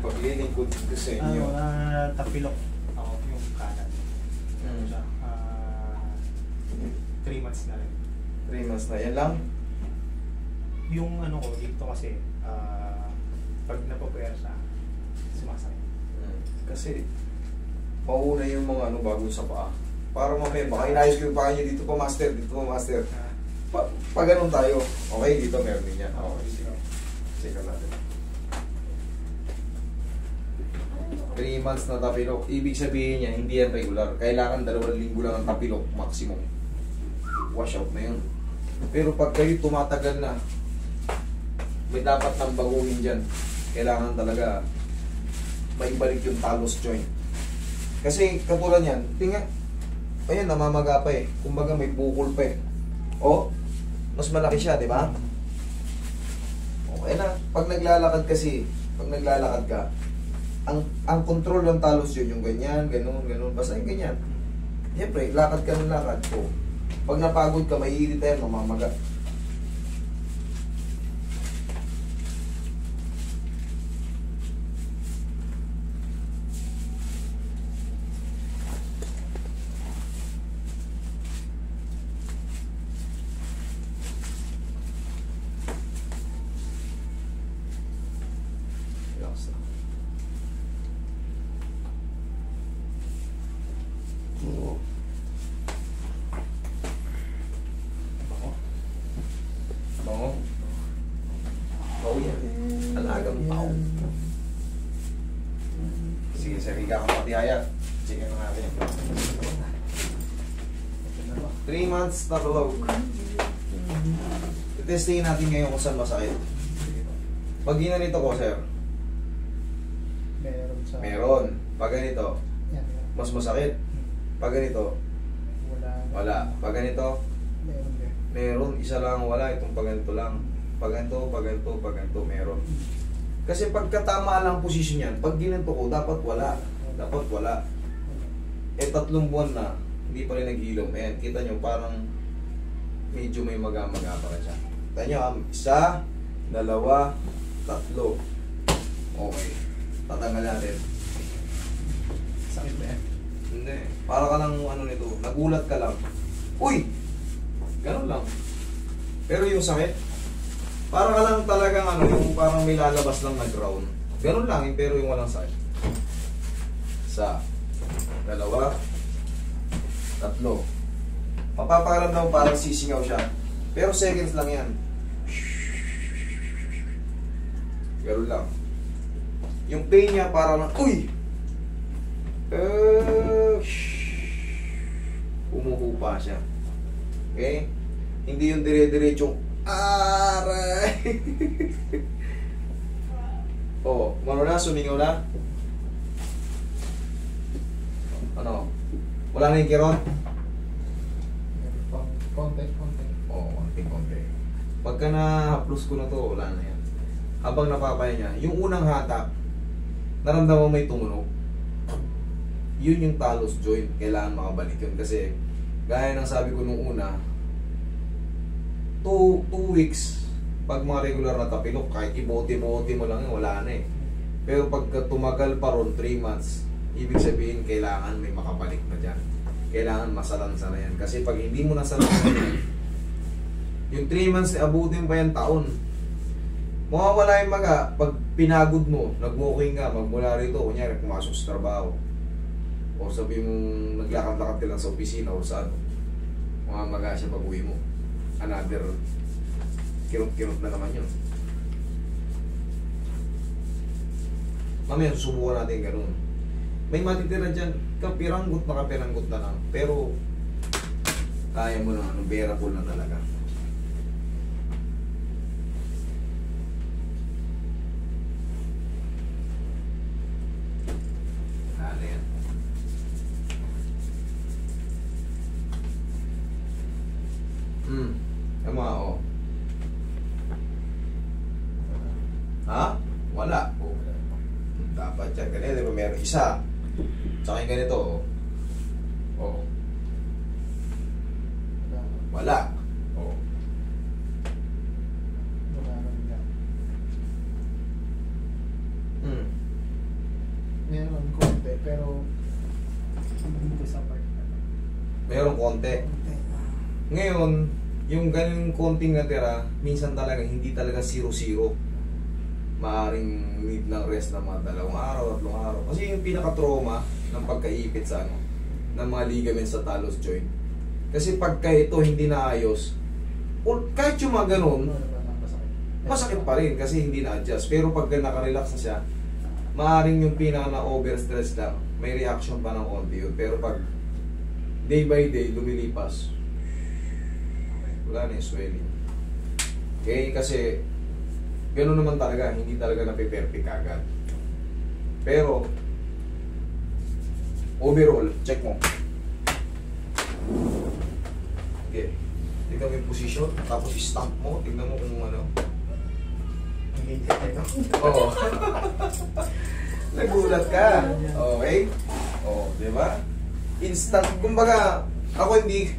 ipaglilingkod ko sa inyo. Tapilok ako yung kanan. Hmm. 3 months na rin. 3 months na. Yan lang? Yung ano ko, dito kasi, pag napapuwersa, sumasakit. Kasi, mauna yung mga ano bago sa paa. Para mamaya, baka inayos ko yung paa niya dito pa master, dito pa master. Pag ganun tayo, okay, dito meron din yan. Okay, sige. Check natin. 3 months na tapilok. Ibig sabihin niya, hindi yan regular. Kailangan 2 linggo lang ang tapilok, maximum. Wash out na yun. Pero pag kayo tumatagal na, may dapat nang baguhin dyan. Kailangan talaga maibalik yung talus joint. Kasi katulad yan, tingnan, ayan, namamaga pa eh. Kumbaga may bukol pa eh. O, mas malaki siya, di ba? Okay na. Pag naglalakad kasi, pag naglalakad ka, ang control ng talus yun, yung ganyan, ganun, basta yung ganyan. Siyempre, lakad ka ng lakad. O, pag napagod ka, maiirita yan, mamamaga. Relax na. Bango. Bango yan. Alagang tao. Sige, sir, higa ka matihaya. Sige na natin. 3 months na tulog. Testingin natin ngayon kung saan masakit. Pag ginanito ko, sir. Meron sa... Meron. Pag ganito, Yan. mas masakit. Pag ganito, wala. Pag ganito, Meron din. meron. Isa lang wala. Itong pag ganito lang. Pag ganito, meron. Kasi pagkatama lang posisyon yan, pag ginanto ko, dapat wala. Dapat wala. Eh, 3 buwan na, hindi pa rin nag-ilom. Ayan, kita nyo, parang medyo may maga-maga pa siya. Kita nyo, 1, 2, 3. Okay. Tatanggal natin. Sakit ba yan? Hindi. Para ka lang ano nito. Nagulat ka lang. Uy! Ganun lang. Pero yung sakit, para ka lang talagang ano, yung parang may lalabas lang na ground. Ganun lang, pero yung walang sakit. 1, 2, 3. Papapakaramdam mo parang sisingaw siya. Pero seconds lang yan. Ganun lang. Yung pain niya parang lang, uy! Umuhupa siya. Okay? Hindi yung dire-diretsong aray! Oh, mano na, sumingaw na. Ano? Wala na yung kirot? Meron pang konti. Oo, konti. Pagka na-haplos ko na to, wala na yan. Habang napapaya niya, yung unang hatak, naramdaman may tumunog. Yun yung talus joint. Kailangan makabalik yun. Kasi, gaya ng sabi ko nung una, 2 weeks, pag mga regular na tapilok, kahit ibote-mote mo lang yun, wala na eh. Pero pagka tumagal pa ron, 3 months, ibig sabihin, kailangan may makabalik na dyan. Kailangan masalansa na yan. Kasi pag hindi mo nasalansa yan, yung 3 months, abutin pa yan taon. Mawawala yung maga, pag pinagod mo, nag-walking ka, magmula rito, kunyari, pumasok sa trabaho, o sabi mong naglakad-lakad ka lang sa opisina o sa ano, mamamaga siya pag uwi mo. Another kirot-kirot na naman yun. Mamaya susubukan natin ganun. May matitira dyan, kapiranggot na lang. Pero kaya mo na, bearable na talaga. Ano yan? Tama, oh. Ha? Wala. Oh. Dapat yan. Ganyan, di ba? Meron isa. Tsaka yung ganito, oh. Oh. Wala. Oh. pero dito sa part na. Mayroong konti. Ngayon, yung ganyung konting natira, minsan talaga hindi talaga 0-0. Maaring need ng rest ng mga 2 araw, 3 araw. Kasi yung pinaka-trauma ng pagkaipit sa ano, ng mga ligaments sa talus joint. Kasi pagka ito hindi naayos, kahit yung mga ganun, masakit pa rin kasi hindi na-adjust. Pero pagka nakarelax na siya, maaring yung pinaka-na-overstress lang, may reaction pa ng konti yun. Pero pag day by day, lumilipas, wala na yung swelling. Okay? Kasi gano'n naman talaga, hindi talaga nape-perfect agad. Pero overall, check mo. Okay. Tignan mo yung position, tapos i-stamp mo, tignan mo kung ano. Oo. Nagulat ka. Okay? Oo, di ba? Instant. Kumbaga, ako hindi,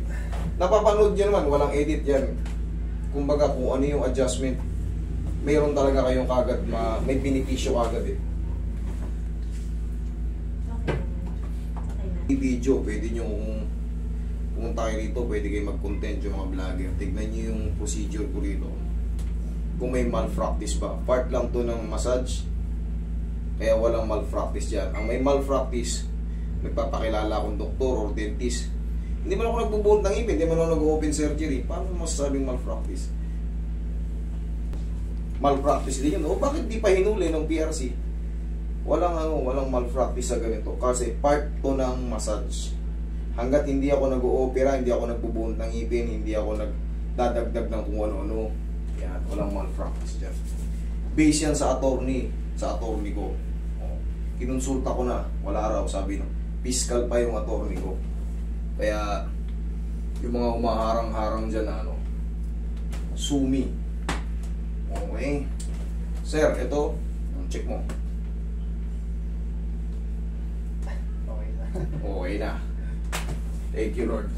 napapanood nyo naman, walang edit yan. Kumbaga, kung ano yung adjustment, mayroon talaga kayong kagad, may benepisyo kagad eh. I-video, pwede nyo kung pumunta kayo rito, pwede kayo mag-content yung mga vlogger. Tignan nyo yung procedure ko rito. Kung may malpractice ba. Part lang to ng massage, kaya walang malpractice dyan. Ang may malpractice, nagpapakilala akong doktor or dentist. Hindi man ako nagbubuhod ng ipin, hindi man ako nag-open surgery. Paano masasabing malpractice? Malpractice din yun. O bakit di pa hinuli ng PRC? Walang malpractice sa ganito. Kasi part to ng massage. Hanggat hindi ako nag-oopera, hindi ako nagbubuhod ng ipin, hindi ako nagdadagdag ng kung ano-ano. Yan, walang malpractice dyan. Base yan sa attorney ko. O, kinonsulta ko na, wala raw, sabi no. Fiscal pa yung attorney ko. Kaya, yung mga umaharang-harang dyan na ano, sumi. Okay. Sir, ito, check mo. Okay na. Okay na. Thank you, Lord.